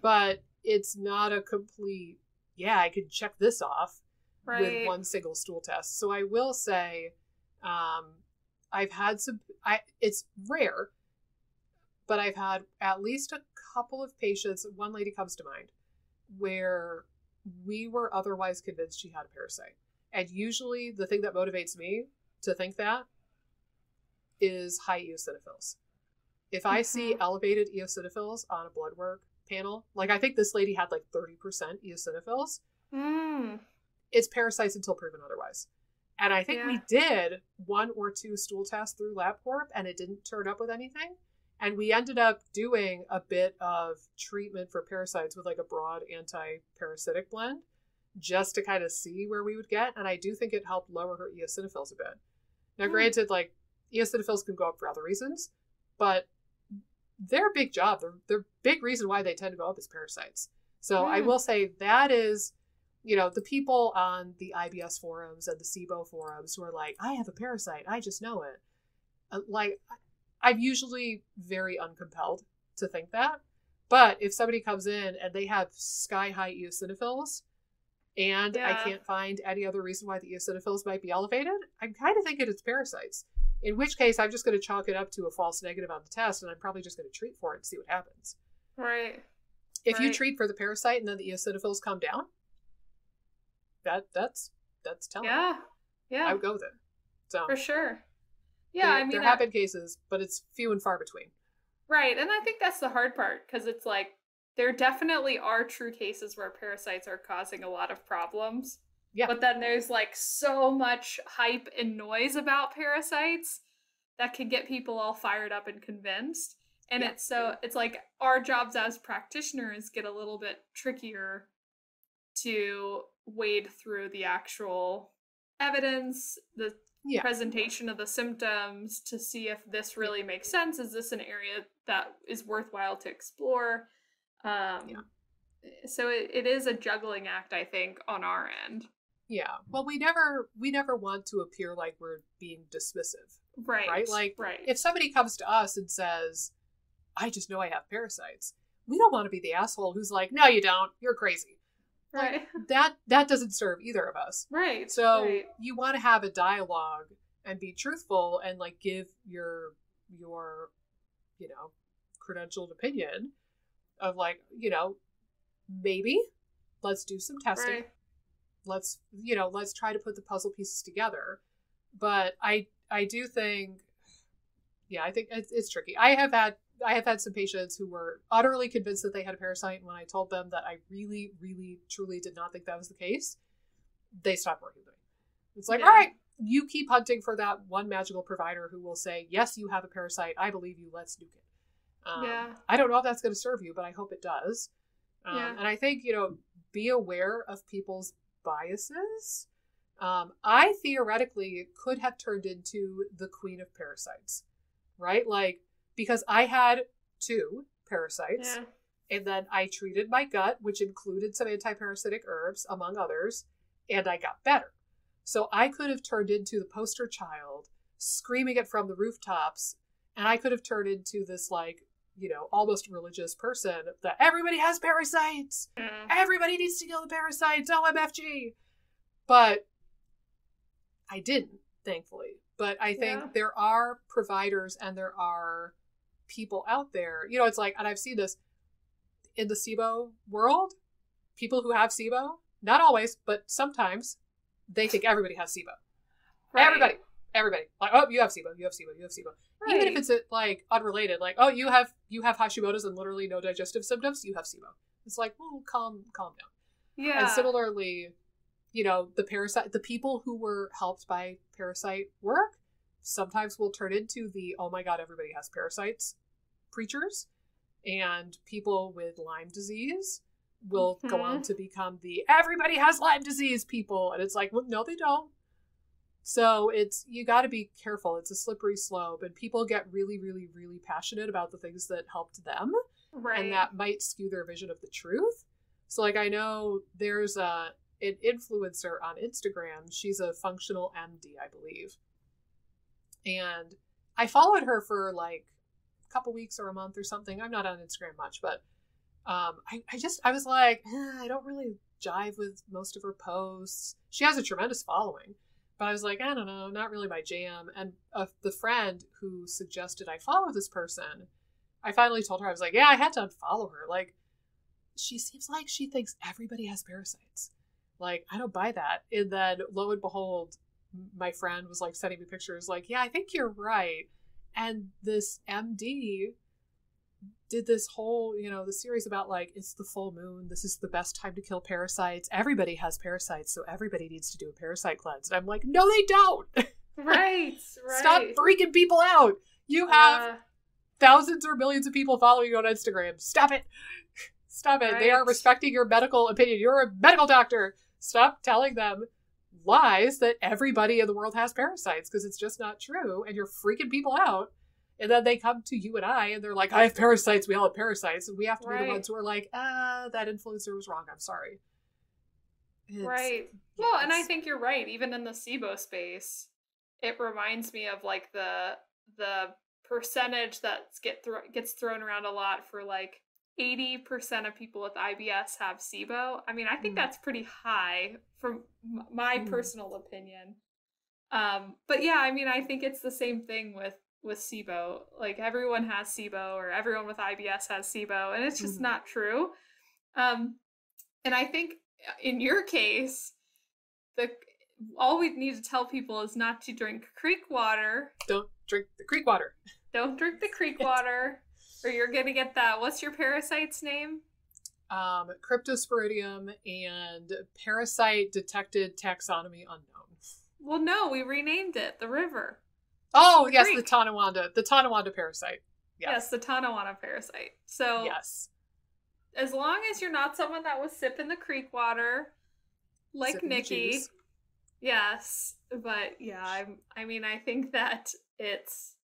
But it's not a complete yeah, I could check this off Right. with one single stool test. So I will say, I've had it's rare, but I've had at least a couple of patients, one lady comes to mind, where we were otherwise convinced she had a parasite. And usually the thing that motivates me to think that is high eosinophils. If I see elevated eosinophils on a blood work panel, like I think this lady had like 30% eosinophils, it's parasites until proven otherwise. And I think we did 1 or 2 stool tests through LabCorp and it didn't turn up with anything. And we ended up doing a bit of treatment for parasites with like a broad anti-parasitic blend just to kind of see where we would get. And I do think it helped lower her eosinophils a bit. Now, granted, like eosinophils can go up for other reasons, but their big job, their big reason why they tend to go up is parasites. So I will say that is, you know, the people on the IBS forums and the SIBO forums who are like, I have a parasite, I just know it. Like, I'm usually very uncompelled to think that. But if somebody comes in and they have sky-high eosinophils, and I can't find any other reason why the eosinophils might be elevated, I'm kind of thinking it's parasites. In which case, I'm just going to chalk it up to a false negative on the test, and I'm probably just going to treat for it and see what happens. Right. If you treat for the parasite and then the eosinophils come down, that's telling. Yeah. I would go with it. So for sure. Yeah, there have been cases, but it's few and far between. Right, and I think that's the hard part, because it's like, there definitely are true cases where parasites are causing a lot of problems. Yeah. But then there's like so much hype and noise about parasites that can get people all fired up and convinced. And it's like our jobs as practitioners get a little bit trickier to wade through the actual evidence, the presentation of the symptoms to see if this really makes sense. Is this an area that is worthwhile to explore? So it is a juggling act, I think, on our end. Yeah. Well, we never want to appear like we're being dismissive. Right? Like, if somebody comes to us and says, I just know I have parasites, we don't want to be the asshole who's like, no, you don't. You're crazy. Right. Like, that doesn't serve either of us. Right. So you want to have a dialogue and be truthful and like give your credentialed opinion of like, maybe let's do some testing. Right. Let's try to put the puzzle pieces together. But I do think, I think it's tricky. I have had some patients who were utterly convinced that they had a parasite, and when I told them that I really, really, truly did not think that was the case, they stopped working with me. It's like, all right, you keep hunting for that one magical provider who will say, yes, you have a parasite. I believe you. Let's nuke it. I don't know if that's going to serve you, but I hope it does. And I think, be aware of people's biases. I theoretically could have turned into the queen of parasites, right? Like, because I had 2 parasites, and then I treated my gut, which included some anti-parasitic herbs, among others, and I got better. So I could have turned into the poster child, screaming it from the rooftops, and I could have turned into this, like, almost religious person that everybody has parasites. Everybody needs to kill the parasites. OMFG. But I didn't, thankfully. But I think there are providers and there are people out there. It's like, and I've seen this in the SIBO world, people who have SIBO, not always, but sometimes, they think everybody has SIBO. Right. Everybody. Like, oh, you have SIBO, you have SIBO, you have SIBO. Right. Even if it's like unrelated, like, oh, you have Hashimoto's and literally no digestive symptoms, you have SIBO. It's like, well, calm down. Yeah. And similarly, the people who were helped by parasite work sometimes will turn into the, oh my God, everybody has parasites preachers. And people with Lyme disease will go on to become the everybody has Lyme disease people. And it's like, well, no, they don't. So you got to be careful. It's a slippery slope, and people get really, really, really passionate about the things that helped them. Right. And that might skew their vision of the truth. So like, I know there's an influencer on Instagram. She's a functional MD, I believe. And I followed her for like a couple weeks or a month or something. I'm not on Instagram much, but I was like, I don't really jive with most of her posts. She has a tremendous following. But I was like, I don't know, not really my jam. And the friend who suggested I follow this person, I finally told her, I was like, yeah, I had to unfollow her. Like, she seems like she thinks everybody has parasites. Like, I don't buy that. And then, lo and behold, my friend was like sending me pictures like, yeah, I think you're right. And this MD did this whole, the series about like, it's the full moon. This is the best time to kill parasites. Everybody has parasites, so everybody needs to do a parasite cleanse. And I'm like, no, they don't. Right. Stop freaking people out. You have thousands or millions of people following you on Instagram. Stop it. Stop it. Right. They are respecting your medical opinion. You're a medical doctor. Stop telling them lies that everybody in the world has parasites, because it's just not true. And you're freaking people out. And then they come to you and I, and they're like, I have parasites. We all have parasites. And we have to be the ones who are like, that influencer was wrong. I'm sorry. Right. Well, and I think you're right. Even in the SIBO space, it reminds me of like the percentage that gets thrown around a lot for like 80% of people with IBS have SIBO. I mean, I think that's pretty high from my personal opinion. But yeah, I mean, I think it's the same thing with SIBO. Like, everyone has SIBO, or everyone with IBS has SIBO, and it's just not true. And I think in your case, all we need to tell people is not to drink creek water. Don't drink the creek water. Don't drink the creek water, or you're gonna get that. What's your parasite's name? Cryptosporidium and parasite detected taxonomy unknown. Well, no, we renamed it the river. Oh, yes, the Tonawanda parasite. Yes, the Tonawanda parasite. So, yes, as long as you're not someone that was sipping the creek water, like sipping Nikki. Yes, but yeah, I mean, I think that it's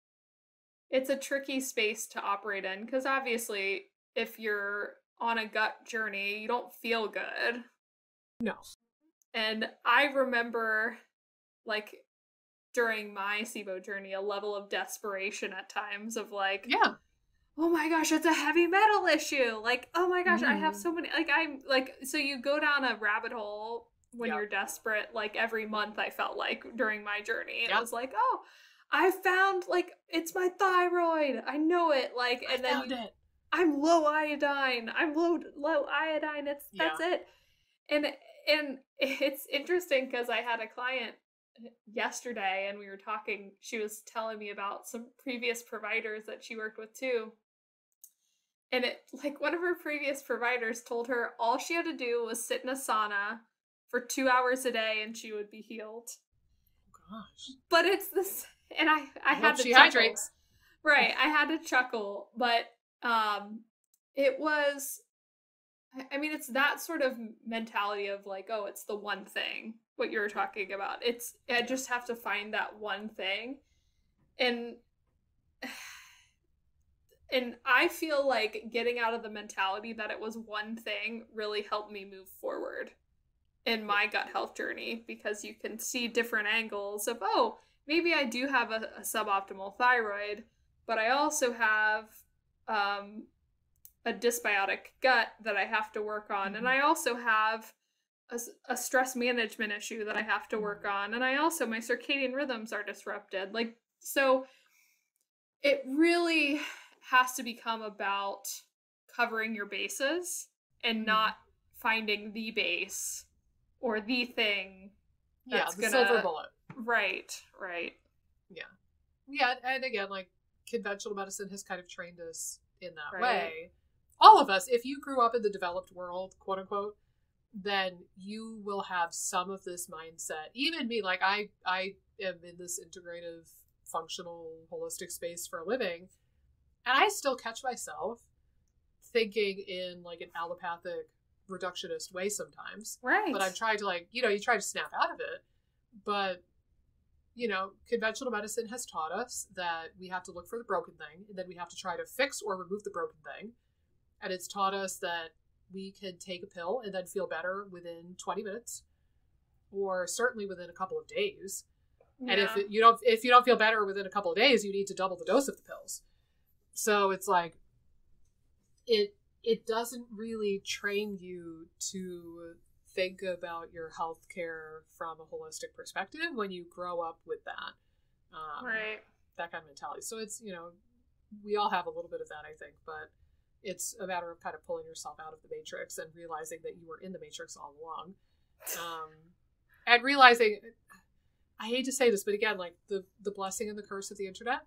a tricky space to operate in, because obviously, if you're on a gut journey, you don't feel good. No. And I remember, like, during my SIBO journey, a level of desperation at times of like, oh my gosh, it's a heavy metal issue. Like, oh my gosh, I have so many, like, I'm like, so you go down a rabbit hole when you're desperate. Like, every month I felt like during my journey, it was like, oh, I found, like, it's my thyroid. I know it. Like, and then I'm low iodine. I'm low iodine. That's it. And it's interesting, because I had a client yesterday, and we were talking, she was telling me about some previous providers that she worked with too. And it, like, one of her previous providers told her all she had to do was sit in a sauna for 2 hours a day and she would be healed. Oh gosh. But it's this, and I had to she chuckle. Hydrates. Right, I had to chuckle, but it was, I mean, it's that sort of mentality of like, oh, it's the one thing, what you're talking about. I just have to find that one thing. And I feel like getting out of the mentality that it was one thing really helped me move forward in my gut health journey, because you can see different angles of, oh, maybe I do have a suboptimal thyroid, but I also have a dysbiotic gut that I have to work on. And I also have a stress management issue that I have to work on. And I also, my circadian rhythms are disrupted. Like, so it really has to become about covering your bases and not finding the base or the thing that's the silver bullet. Right. Yeah, and again, like, conventional medicine has kind of trained us in that way. All of us, if you grew up in the developed world, quote unquote, then you will have some of this mindset. Even me, like, I am in this integrative, functional, holistic space for a living, and I still catch myself thinking in like an allopathic, reductionist way sometimes. Right. But I'm trying to, like, you try to snap out of it. But, conventional medicine has taught us that we have to look for the broken thing, and then we have to try to fix or remove the broken thing. And it's taught us that we can take a pill and then feel better within 20 minutes, or certainly within a couple of days. Yeah. And if you don't feel better within a couple of days, you need to double the dose of the pills. So it's like, it doesn't really train you to think about your healthcare from a holistic perspective when you grow up with that. Right. That kind of mentality. So it's, we all have a little bit of that, I think, but it's a matter of kind of pulling yourself out of the matrix and realizing that you were in the matrix all along. And realizing, I hate to say this, but again, like the blessing and the curse of the internet,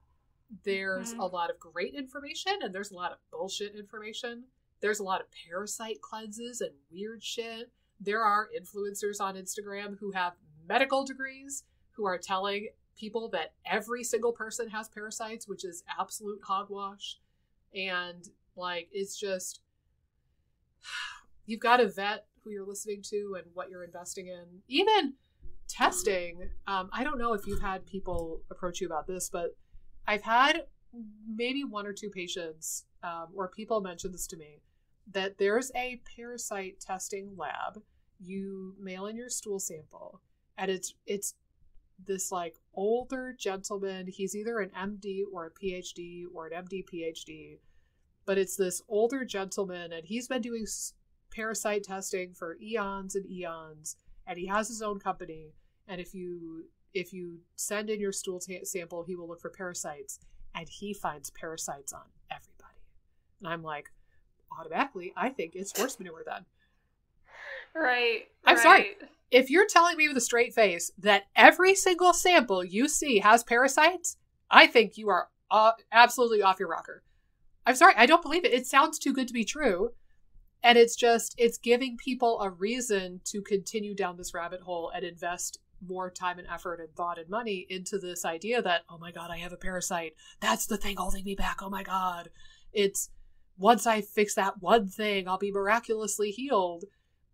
there's a lot of great information and there's a lot of bullshit information. There's a lot of parasite cleanses and weird shit. There are influencers on Instagram who have medical degrees who are telling people that every single person has parasites, which is absolute hogwash. And like, it's just, you've got to vet who you're listening to and what you're investing in. Even testing, I don't know if you've had people approach you about this, but I've had maybe one or two patients or people mention this to me, that there's a parasite testing lab. You mail in your stool sample, and it's this like older gentleman. He's either an MD or a PhD or an MD PhD, but it's this older gentleman, and he's been doing parasite testing for eons and eons, and he has his own company. And if you send in your stool sample, he will look for parasites, and he finds parasites on everybody. And I'm like, automatically, I think it's horse manure then. Right. I'm sorry. If you're telling me with a straight face that every single sample you see has parasites, I think you are absolutely off your rocker. I'm sorry. I don't believe it. It sounds too good to be true. And it's giving people a reason to continue down this rabbit hole and invest more time and effort and thought and money into this idea that, oh my God, I have a parasite. That's the thing holding me back. Oh my God. It's once I fix that one thing, I'll be miraculously healed.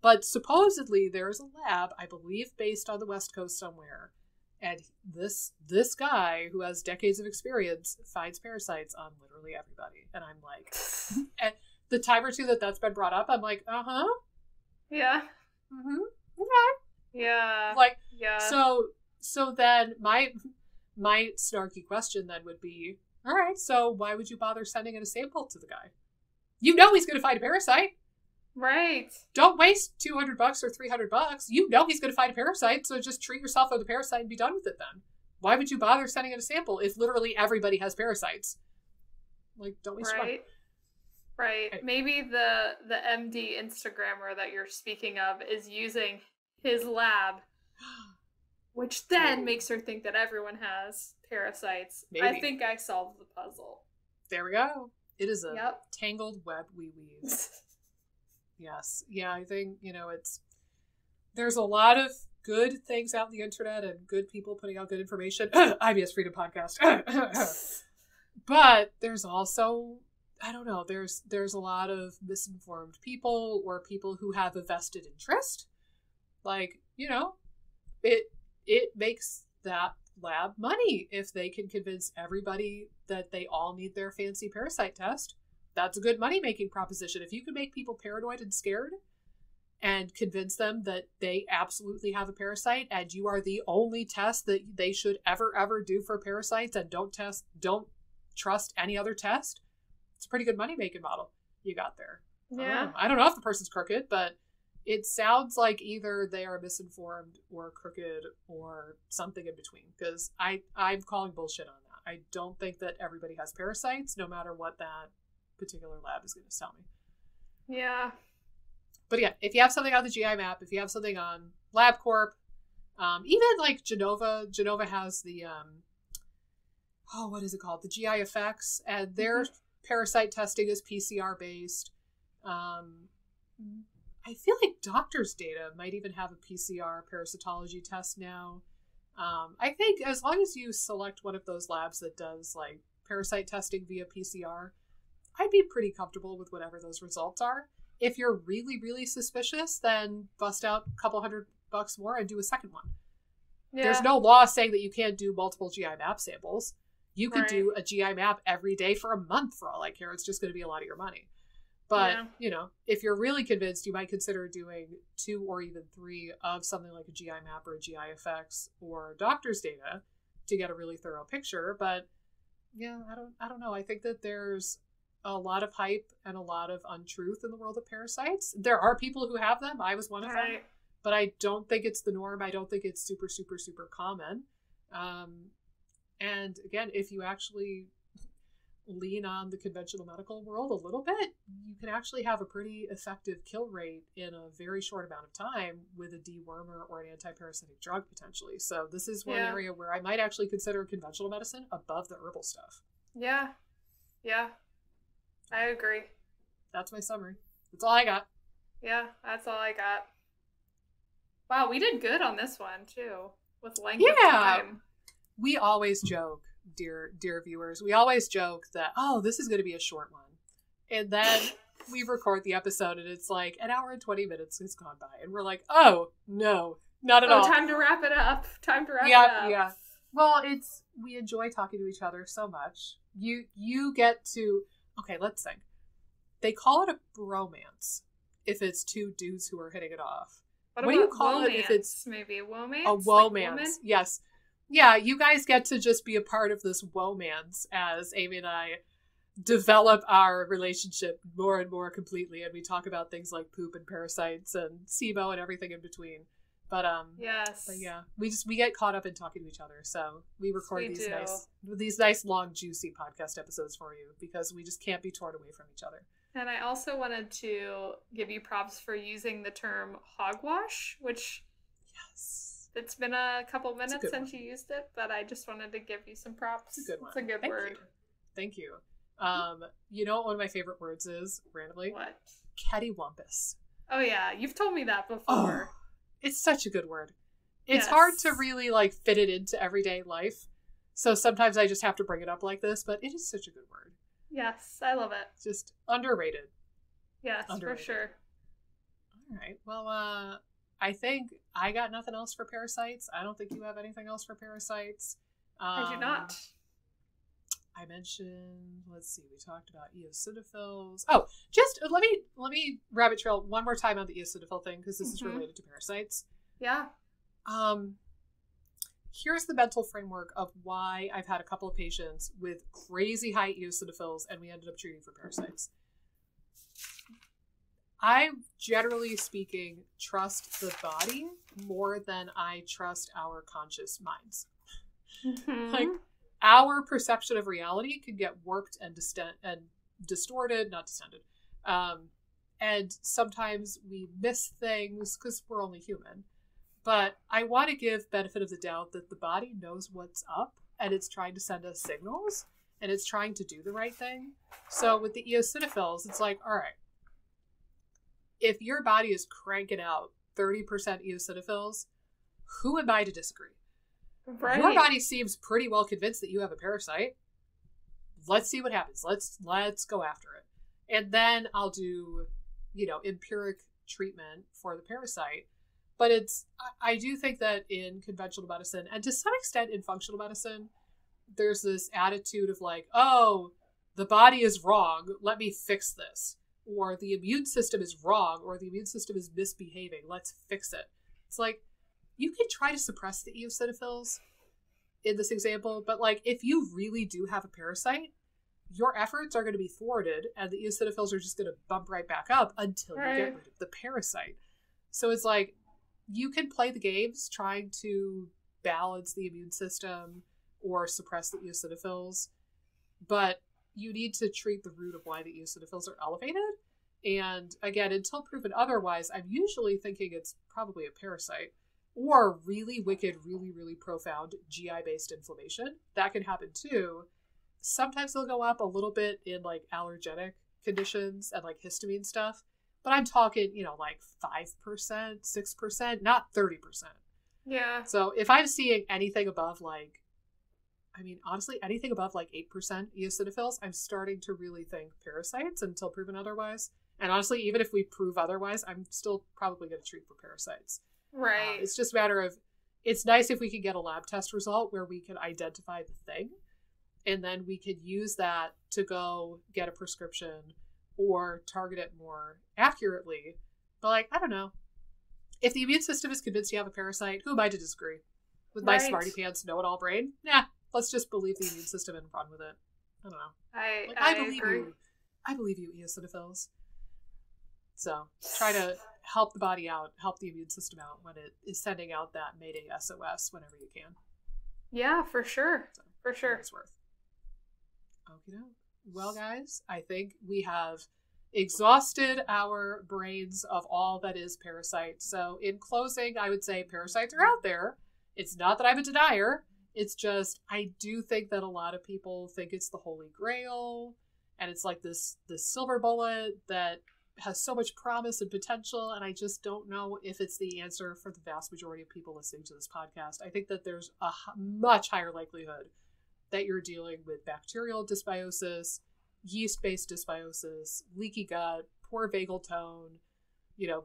But supposedly there's a lab, I believe, based on the West Coast somewhere. And this guy who has decades of experience finds parasites on literally everybody. And I'm like, and the time or two that's been brought up, I'm like, uh-huh. Yeah. Mm-hmm. Okay. Yeah. Like, yeah. So then my snarky question then would be, all right, so why would you bother sending in a sample to the guy? You know he's going to find a parasite. Right. Don't waste $200 or $300. You know he's going to find a parasite, so just treat yourself with a parasite and be done with it then. Why would you bother sending in a sample if literally everybody has parasites? Like, don't waste your money. Right. Maybe the MD Instagrammer that you're speaking of is using his lab, which then makes her think that everyone has parasites. Maybe. I think I solved the puzzle. There we go. It is a tangled web we weave. Yes. Yeah, I think, there's a lot of good things out on the internet and good people putting out good information. IBS Freedom Podcast. But there's also, I don't know, there's a lot of misinformed people or people who have a vested interest. Like, it makes that lab money if they can convince everybody that they all need their fancy parasite test. That's a good money-making proposition. If you can make people paranoid and scared and convince them that they absolutely have a parasite and you are the only test that they should ever do for parasites and don't trust any other test, it's a pretty good money-making model you got there. Yeah. I don't know if the person's crooked, but it sounds like either they are misinformed or crooked or something in between, because I'm calling bullshit on that. I don't think that everybody has parasites, no matter what that particular lab is going to tell me. Yeah. But yeah, if you have something on the GI map, if you have something on LabCorp, even like Genova has the, what is it called? The GI effects, and their parasite testing is PCR based. I feel like Doctor's Data might even have a PCR parasitology test now. I think as long as you select one of those labs that does like parasite testing via PCR, I'd be pretty comfortable with whatever those results are. If you're really, really suspicious, then bust out a couple $100 more and do a second one. Yeah. There's no law saying that you can't do multiple GI map samples. You could do a GI map every day for a month for all I care. It's just going to be a lot of your money. But, if you're really convinced, you might consider doing 2 or even 3 of something like a GI map or a GI effects or Doctor's Data to get a really thorough picture. But yeah, I don't know. I think that there's a lot of hype and a lot of untruth in the world of parasites. There are people who have them. I was one of them. but I don't think it's the norm. I don't think it's super, super, super common. And again, if you actually lean on the conventional medical world a little bit, you can actually have a pretty effective kill rate in a very short amount of time with a dewormer or an antiparasitic drug potentially. So this is one area where I might actually consider conventional medicine above the herbal stuff. Yeah. Yeah. I agree. That's my summary. That's all I got. Yeah, that's all I got. Wow, we did good on this one too, with length of time. We always joke, dear viewers, we always joke that, oh, this is going to be a short one. And then we record the episode and it's like an hour and 20 minutes has gone by. And we're like, oh, no, not at all. Time to wrap it up. Time to wrap it up. Yeah. Well, we enjoy talking to each other so much. You get to, okay, let's think. They call it a bromance if it's two dudes who are hitting it off. What do you call it if it's maybe a womance? A womance, like yes. Yeah, you guys get to just be a part of this womance as Amy and I develop our relationship more and more completely, and we talk about things like poop and parasites and SIBO and everything in between. But yes. But yeah, we get caught up in talking to each other, so we record these nice long juicy podcast episodes for you because we just can't be torn away from each other. And I also wanted to give you props for using the term hogwash, which it's been a couple minutes since you used it, but I just wanted to give you some props. It's a good one. It's a good word. Thank you. You know what one of my favorite words is, randomly? What? Cattywampus. Oh yeah, you've told me that before. Oh, it's such a good word. It's hard to really like fit it into everyday life. So sometimes I just have to bring it up like this, but it is such a good word. Yes, I love it. Just underrated. Yes, underrated. For sure. All right. Well, I think I got nothing else for parasites. I don't think you have anything else for parasites. I do not. I mentioned, let's see, we talked about eosinophils. Oh, just let me rabbit trail one more time on the eosinophil thing because this is related to parasites. Yeah. Here's the mental framework of why I've had a couple of patients with crazy high eosinophils and we ended up treating for parasites. I, generally speaking, trust the body more than I trust our conscious minds. Like, our perception of reality can get warped and distorted, not distended. And sometimes we miss things because we're only human. But I want to give benefit of the doubt that the body knows what's up and it's trying to send us signals and it's trying to do the right thing. So with the eosinophils, it's like, all right, if your body is cranking out 30% eosinophils, who am I to disagree? Right. Your body seems pretty well convinced that you have a parasite. Let's see what happens. Let's go after it. And then I'll do, empiric treatment for the parasite. But I do think that in conventional medicine, and to some extent in functional medicine, there's this attitude of like, oh, the body is wrong, let me fix this. Or the immune system is wrong, or the immune system is misbehaving, let's fix it. It's like, you can try to suppress the eosinophils in this example, but like, if you really do have a parasite, your efforts are going to be thwarted, and the eosinophils are just going to bump right back up until you get rid of the parasite. So it's like, you can play the games trying to balance the immune system or suppress the eosinophils, but you need to treat the root of why the eosinophils are elevated. And again, until proven otherwise, I'm usually thinking it's probably a parasite or really wicked, really, really profound GI-based inflammation. That can happen too. Sometimes they'll go up a little bit in like allergenic conditions and like histamine stuff. But I'm talking, like 5%, 6%, not 30%. Yeah. So if I'm seeing anything above honestly, anything above like 8% eosinophils, I'm starting to really think parasites until proven otherwise. And honestly, even if we prove otherwise, I'm still probably going to treat for parasites. Right. It's just a matter of, it's nice if we can get a lab test result where we can identify the thing. And then we could use that to go get a prescription or target it more accurately. But like, I don't know. If the immune system is convinced you have a parasite, who am I to disagree? With my smarty pants know-it-all brain? Nah, let's just believe the immune system and run with it. I don't know. I believe agree. you. I believe you, eosinophils. So try to help the body out, help the immune system out when it is sending out that Mayday SOS whenever you can. Yeah, for sure. So, for sure. It's worth. Okay. Well, guys, I think we have exhausted our brains of all that is Parasite. So in closing, I would say parasites are out there. It's not that I'm a denier. It's just, I do think that a lot of people think it's the Holy Grail. And it's like this silver bullet that has so much promise and potential. And I just don't know if it's the answer for the vast majority of people listening to this podcast. I think that there's a much higher likelihood that you're dealing with bacterial dysbiosis, yeast-based dysbiosis, leaky gut, poor vagal tone,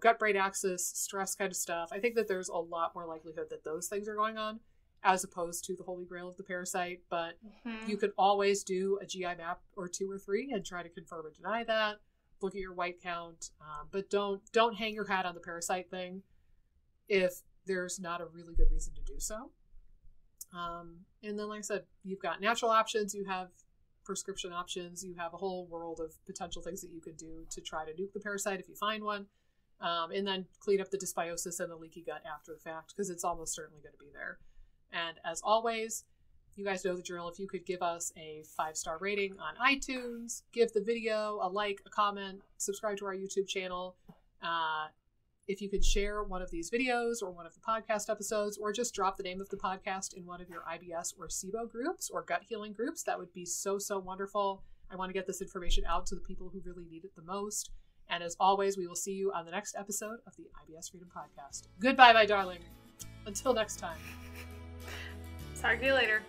gut-brain axis, stress kind of stuff. I think that there's a lot more likelihood that those things are going on as opposed to the Holy Grail of the parasite. But you could always do a GI map or 2 or 3 and try to confirm or deny that. Look at your white count, but don't hang your hat on the parasite thing if there's not a really good reason to do so. And then, like I said, you've got natural options, you have prescription options, you have a whole world of potential things that you could do to try to nuke the parasite if you find one, and then clean up the dysbiosis and the leaky gut after the fact, because it's almost certainly going to be there. And as always, you guys know the drill. If you could give us a 5-star rating on iTunes, give the video a like, a comment, subscribe to our YouTube channel. If you could share one of these videos or one of the podcast episodes, or just drop the name of the podcast in one of your IBS or SIBO groups or gut healing groups, that would be so, so wonderful. I want to get this information out to the people who really need it the most. And as always, we will see you on the next episode of the IBS Freedom Podcast. Goodbye, my darling. Until next time. Talk to you later.